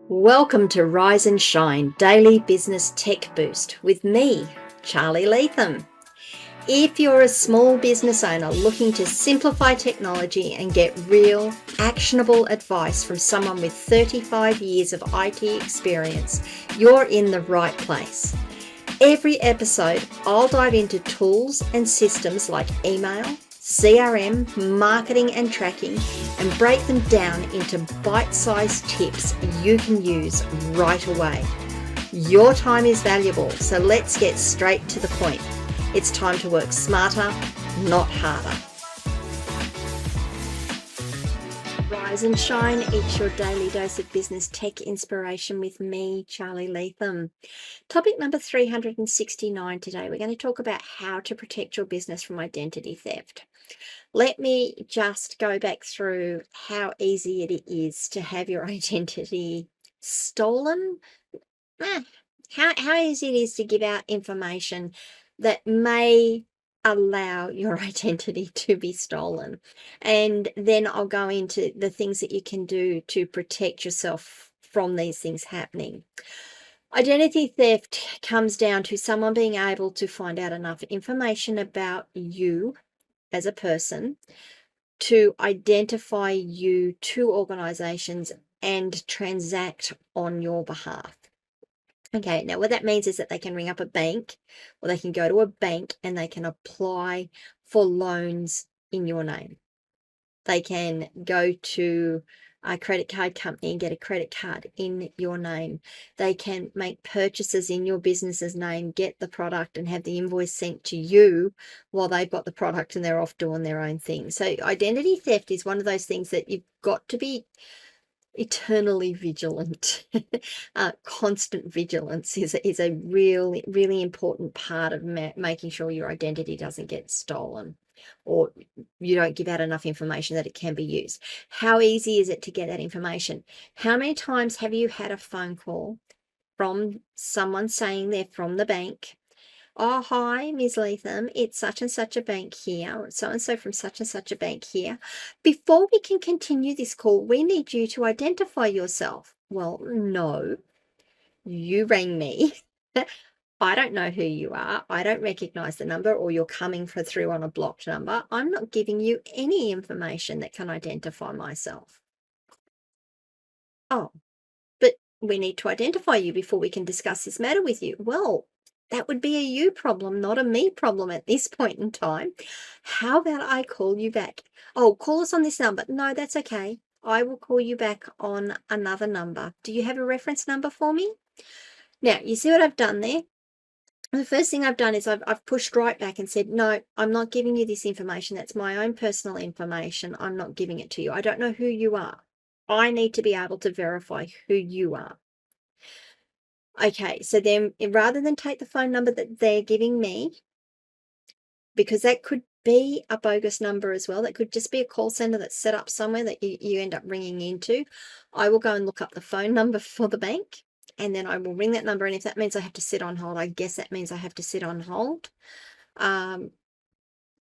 Welcome to Rise and Shine Daily Business Tech Boost with me, Charly Leetham. If you're a small business owner looking to simplify technology and get real, actionable advice from someone with 35 years of IT experience, you're in the right place. Every episode, I'll dive into tools and systems like email, CRM, marketing and tracking, and break them down into bite-sized tips you can use right away. Your time is valuable, so let's get straight to the point. It's time to work smarter, not harder. Rise and shine, each your daily dose of business tech inspiration with me, Charly Leetham. Topic number 369 today. We're going to talk about how to protect your business from identity theft. Let me just go back through how easy it is to have your identity stolen. How easy it is to give out information that may allow your identity to be stolen. And then I'll go into the things that you can do to protect yourself from these things happening. Identity theft comes down to someone being able to find out enough information about you as a person to identify you to organizations and transact on your behalf. Okay, now what that means is that they can ring up a bank, or they can go to a bank and they can apply for loans in your name. They can go to a credit card company and get a credit card in your name. They can make purchases in your business's name, get the product and have the invoice sent to you while they've got the product and they're off doing their own thing. So identity theft is one of those things that you've got to be eternally vigilant. Constant vigilance is a really important part of making sure your identity doesn't get stolen, or you don't give out enough information that it can be used. How easy is it to get that information? How many times have you had a phone call from someone saying they're from the bank? Oh, hi, Ms. Leetham. It's such and such a bank here, so and so from such and such a bank here. Before we can continue this call, we need you to identify yourself. Well, no, you rang me. I don't know who you are. I don't recognize the number, or you're coming through on a blocked number. I'm not giving you any information that can identify myself. Oh, but we need to identify you before we can discuss this matter with you. Well, that would be a you problem, not a me problem at this point in time. How about I call you back? Oh, call us on this number. No, that's okay. I will call you back on another number. Do you have a reference number for me? Now, you see what I've done there? The first thing I've done is I've pushed right back and said, no, I'm not giving you this information. That's my own personal information. I'm not giving it to you. I don't know who you are. I need to be able to verify who you are. Okay, so then rather than take the phone number that they're giving me, because that could be a bogus number as well, that could just be a call center that's set up somewhere that you end up ringing into, I will go and look up the phone number for the bank, and then I will ring that number, and if that means I have to sit on hold, I guess that means I have to sit on hold. And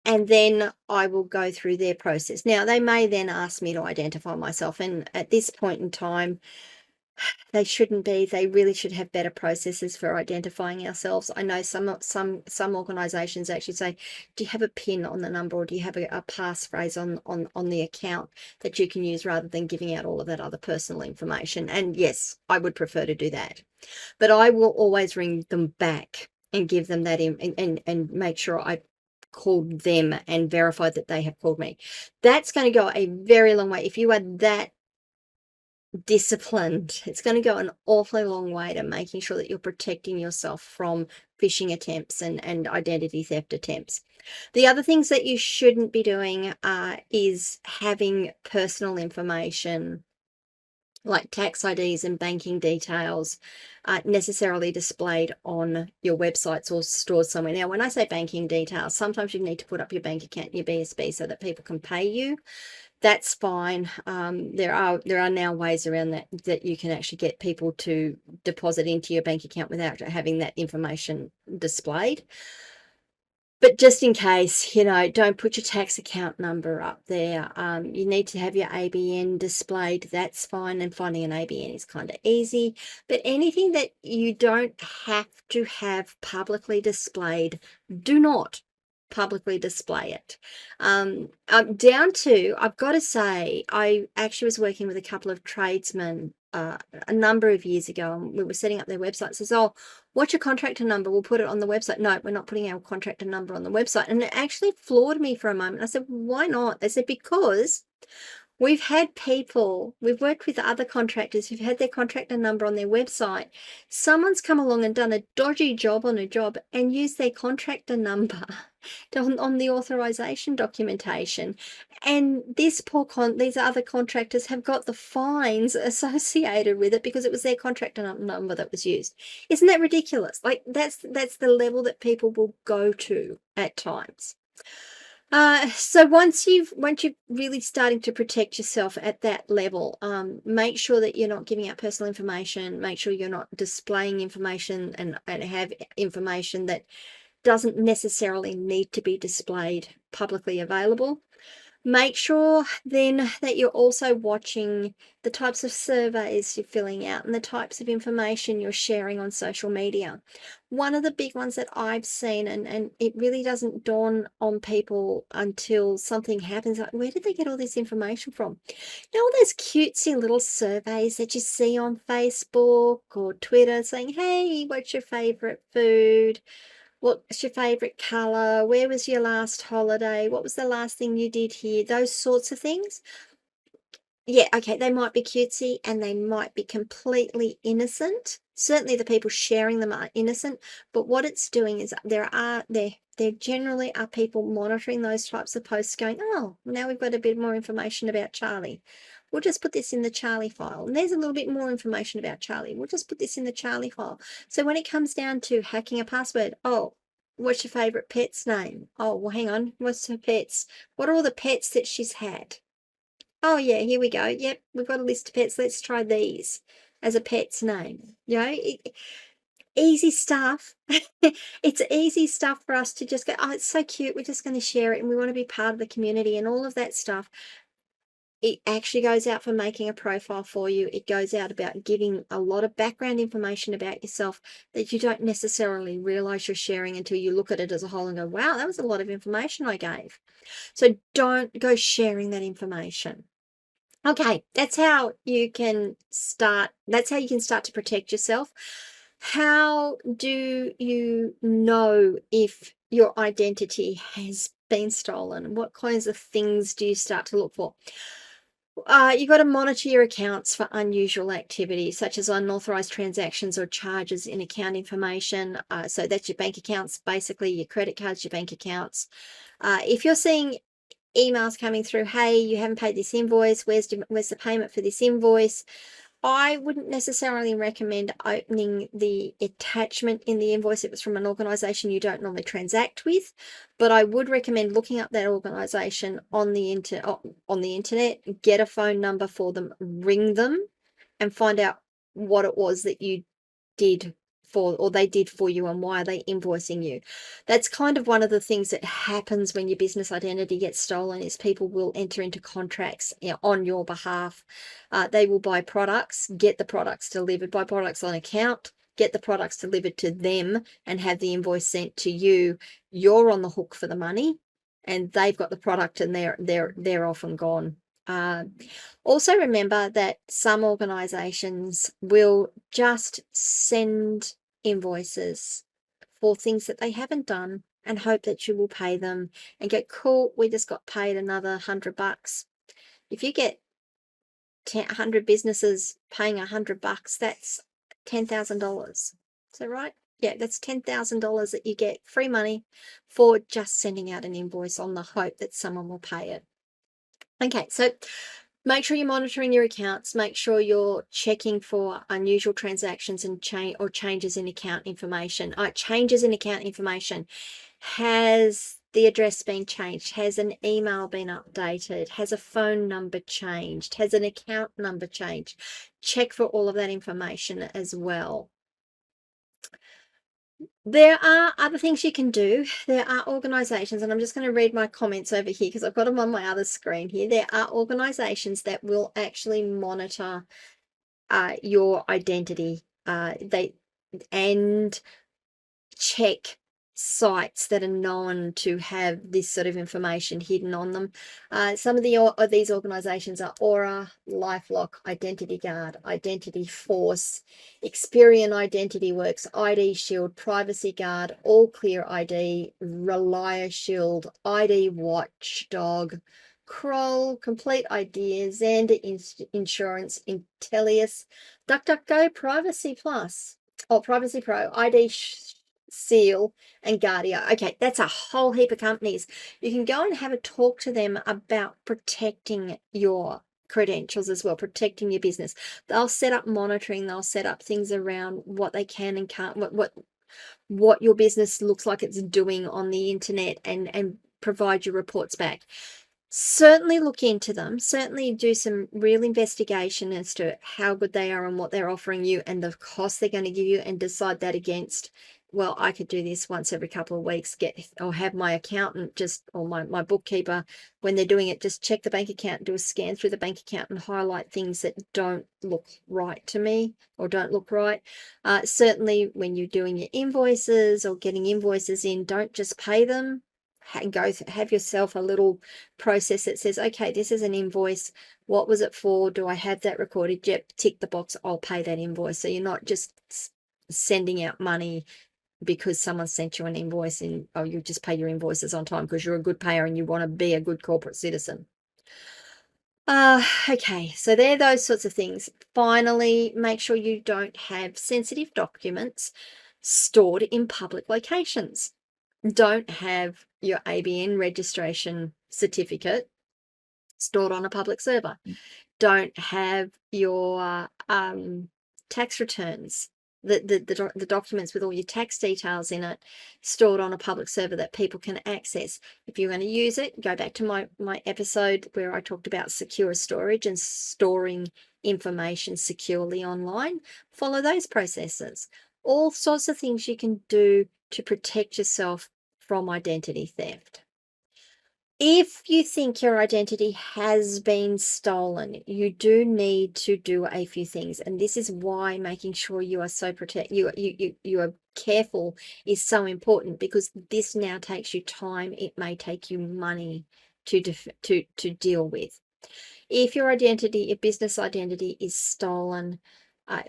then I will go through their process. Now, they may then ask me to identify myself, and at this point in time, they shouldn't be. They really should have better processes for identifying ourselves. I know some organizations actually say, do you have a PIN on the number, or do you have a passphrase on the account that you can use, rather than giving out all of that other personal information? And yes, I would prefer to do that. But I will always ring them back and give them that and make sure I called them and verified that they have called me. That's going to go a very long way. If you are that disciplined, it's going to go an awfully long way to making sure that you're protecting yourself from phishing attempts and identity theft attempts. The other things that you shouldn't be doing is having personal information like tax IDs and banking details necessarily displayed on your websites or stored somewhere. Now, when I say banking details, sometimes you need to put up your bank account and your BSB so that people can pay you. That's fine. There are now ways around that you can actually get people to deposit into your bank account without having that information displayed. But just in case, don't put your tax account number up there. You need to have your ABN displayed. That's fine. And finding an ABN is kind of easy. But anything that you don't have to have publicly displayed, do not publicly display it. Down to, I've got to say, I actually was working with a couple of tradesmen a number of years ago, and we were setting up their website. Says, oh, what's your contractor number? We'll put it on the website. No, we're not putting our contractor number on the website. And it actually floored me for a moment. I said, why not? They said, because we've worked with other contractors who've had their contractor number on their website. Someone's come along and done a dodgy job on a job and used their contractor number on the authorization documentation. And these other contractors have got the fines associated with it because it was their contractor number that was used. Isn't that ridiculous? Like that's the level that people will go to at times. So once you're really starting to protect yourself at that level, make sure that you're not giving out personal information. Make sure you're not displaying information and have information that doesn't necessarily need to be displayed publicly available. Make sure then that you're also watching the types of surveys you're filling out and the types of information you're sharing on social media. One of the big ones that I've seen, and it really doesn't dawn on people until something happens, like, where did they get all this information from? All those cutesy little surveys that you see on Facebook or Twitter saying, hey, what's your favorite food? What's your favorite color? Where was your last holiday? What was the last thing you did here? Those sorts of things. Yeah, okay, they might be cutesy and they might be completely innocent. Certainly the people sharing them are innocent, but what it's doing is there generally are people monitoring those types of posts going, oh, now we've got a bit more information about Charlie. We'll just put this in the Charlie file. And there's a little bit more information about Charlie. We'll just put this in the Charlie file. So when it comes down to hacking a password, oh, what's your favorite pet's name? Oh, well, hang on. What's her pet's? What are all the pets that she's had? Oh, yeah, here we go. Yep, we've got a list of pets. Let's try these as a pet's name. Easy stuff. It's easy stuff for us to just go, oh, it's so cute. We're just going to share it and we want to be part of the community and all of that stuff. It actually goes out for making a profile for you. It goes out about giving a lot of background information about yourself that you don't necessarily realize you're sharing until you look at it as a whole and go, wow, that was a lot of information I gave. So don't go sharing that information. Okay, that's how you can start. That's how you can start to protect yourself. How do you know if your identity has been stolen? What kinds of things do you start to look for? You've got to monitor your accounts for unusual activity, such as unauthorized transactions or charges in account information. So that's your bank accounts, basically your credit cards, your bank accounts. If you're seeing emails coming through, hey, you haven't paid this invoice, where's the payment for this invoice? I wouldn't necessarily recommend opening the attachment in the invoice if it's from an organization you don't normally transact with, but I would recommend looking up that organization on the internet, get a phone number for them, ring them, and find out what it was that you did they did for you and why are they invoicing you. That's kind of one of the things that happens when your business identity gets stolen is people will enter into contracts on your behalf. They will buy products, get the products delivered, buy products on account, get the products delivered to them and have the invoice sent to you. You're on the hook for the money and they've got the product and they're off and gone. Also remember that some organizations will just send invoices for things that they haven't done and hope that you will pay them and get, cool, we just got paid another $100. If you get 100 businesses paying $100, that's $10,000. Is that right? Yeah, that's $10,000 that you get free money for just sending out an invoice on the hope that someone will pay it. Okay, so make sure you're monitoring your accounts. Make sure you're checking for unusual transactions and changes in account information. Changes in account information. Has the address been changed? Has an email been updated? Has a phone number changed? Has an account number changed? Check for all of that information as well. There are other things you can do. There are organizations, and I'm just going to read my comments over here because I've got them on my other screen here. There are organizations that will actually monitor your identity. They and check sites that are known to have this sort of information hidden on them. Some of these organizations are Aura, LifeLock, Identity Guard, Identity Force, Experian Identity Works, ID Shield, Privacy Guard, All Clear ID, Relia Shield, ID Watchdog, Kroll, Complete ID, Xander Insurance, Intellius, DuckDuckGo, Privacy Plus, Privacy Pro, ID Seal, and Guardia. Okay, that's a whole heap of companies. You can go and have a talk to them about protecting your credentials as well, protecting your business. They'll set up monitoring, they'll set up things around what they can and can't, what your business looks like it's doing on the internet, and provide you reports back. Certainly look into them, certainly do some real investigation as to how good they are and what they're offering you and the cost they're going to give you, and decide that against, well, I could do this once every couple of weeks, or have my accountant or my bookkeeper, when they're doing it, just check the bank account, do a scan through the bank account and highlight things that don't look right to me or don't look right. Certainly when you're doing your invoices or getting invoices in, don't just pay them. Have yourself a little process that says, okay, this is an invoice. What was it for? Do I have that recorded? Yep, tick the box, I'll pay that invoice. So you're not just sending out money because someone sent you an invoice and, oh, you just pay your invoices on time because you're a good payer and you want to be a good corporate citizen. Okay, so they're those sorts of things. Finally, make sure you don't have sensitive documents stored in public locations. Don't have your ABN registration certificate stored on a public server. Don't have your tax returns, the documents with all your tax details in it, stored on a public server that people can access. If you're going to use it, go back to my episode where I talked about secure storage and storing information securely online. Follow those processes. All sorts of things you can do to protect yourself from identity theft. If you think your identity has been stolen, you do need to do a few things, and this is why making sure you are you are careful is so important, because this now takes you time. It may take you money to deal with. If your business identity is stolen,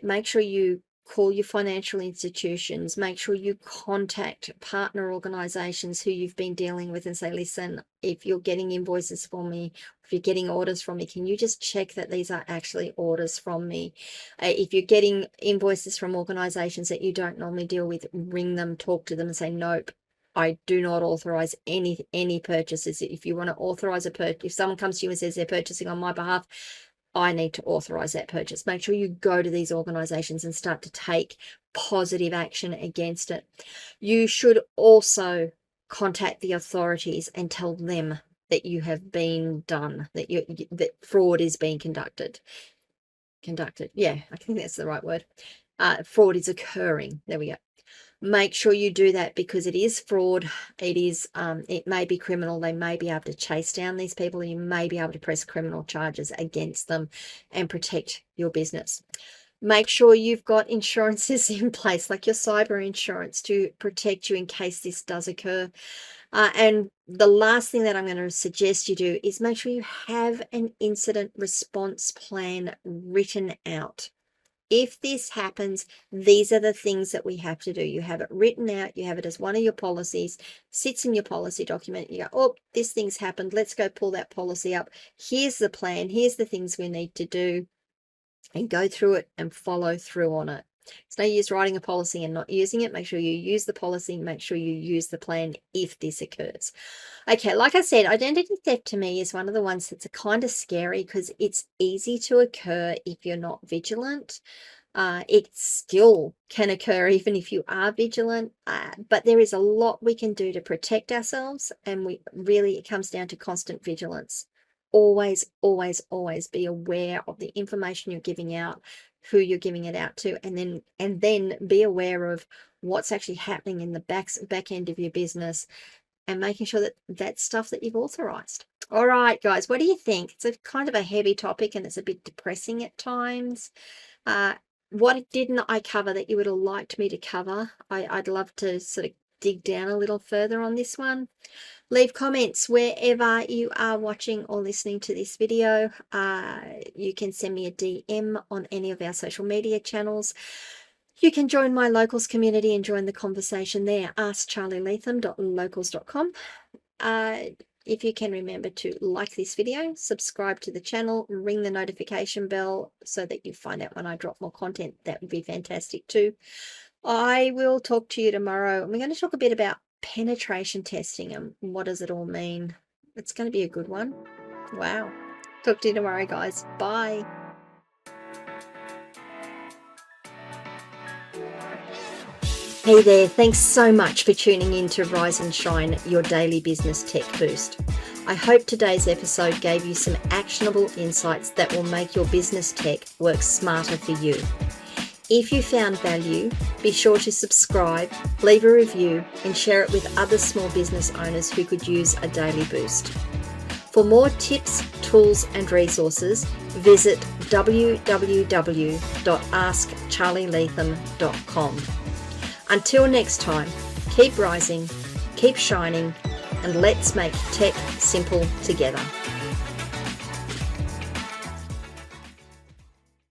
make sure you call your financial institutions, make sure you contact partner organizations who you've been dealing with and say, listen, if you're getting invoices from me, if you're getting orders from me, can you just check that these are actually orders from me? If you're getting invoices from organizations that you don't normally deal with, ring them, talk to them and say, nope, I do not authorize any purchases. If you want to authorize a purchase, if someone comes to you and says they're purchasing on my behalf, I need to authorize that purchase. Make sure you go to these organizations and start to take positive action against it. You should also contact the authorities and tell them that you have been done, that fraud is being conducted. Yeah, I think that's the right word. Fraud is occurring. There we go. Make sure you do that, because it is fraud. It may be criminal. They may be able to chase down these people. You may be able to press criminal charges against them and protect your business. Make sure you've got insurances in place, like your cyber insurance, to protect you in case this does occur. And the last thing that I'm going to suggest you do is make sure you have an incident response plan written out. If this happens, these are the things that we have to do. You have it written out, you have it as one of your policies, sits in your policy document. You go, oh, this thing's happened. Let's go pull that policy up. Here's the plan. Here's the things we need to do, and go through it and follow through on it. It's no use writing a policy and not using it. Make sure you use the policy. Make sure you use the plan if this occurs. Okay, like I said, identity theft to me is one of the ones that's kind of scary, because it's easy to occur if you're not vigilant. It still can occur even if you are vigilant, but there is a lot we can do to protect ourselves, and it comes down to constant vigilance. Always, always, always be aware of the information you're giving out. who you're giving it out to, and then be aware of what's actually happening in the back end of your business, and making sure that that's stuff that you've authorized. All right, guys, what do you think? It's a kind of a heavy topic and it's a bit depressing at times. What didn't I cover that you would have liked me to cover? I'd love to sort of dig down a little further on this one. Leave comments wherever you are watching or listening to this video. You can send me a DM on any of our social media channels. You can join my locals community and join the conversation there. askcharlyleetham.locals.com. If you can remember to like this video, subscribe to the channel, ring the notification bell so that you find out when I drop more content. That would be fantastic too. I will talk to you tomorrow. We're going to talk a bit about penetration testing and what does it all mean. It's going to be a good one. Wow. Talk to you tomorrow, guys. Bye. Hey there, thanks so much for tuning in to Rise and Shine, your daily business tech boost. I hope today's episode gave you some actionable insights that will make your business tech work smarter for you. If you found value, be sure to subscribe, leave a review, and share it with other small business owners who could use a daily boost. For more tips, tools, and resources, visit www.askcharlyleetham.com. Until next time, keep rising, keep shining, and let's make tech simple together.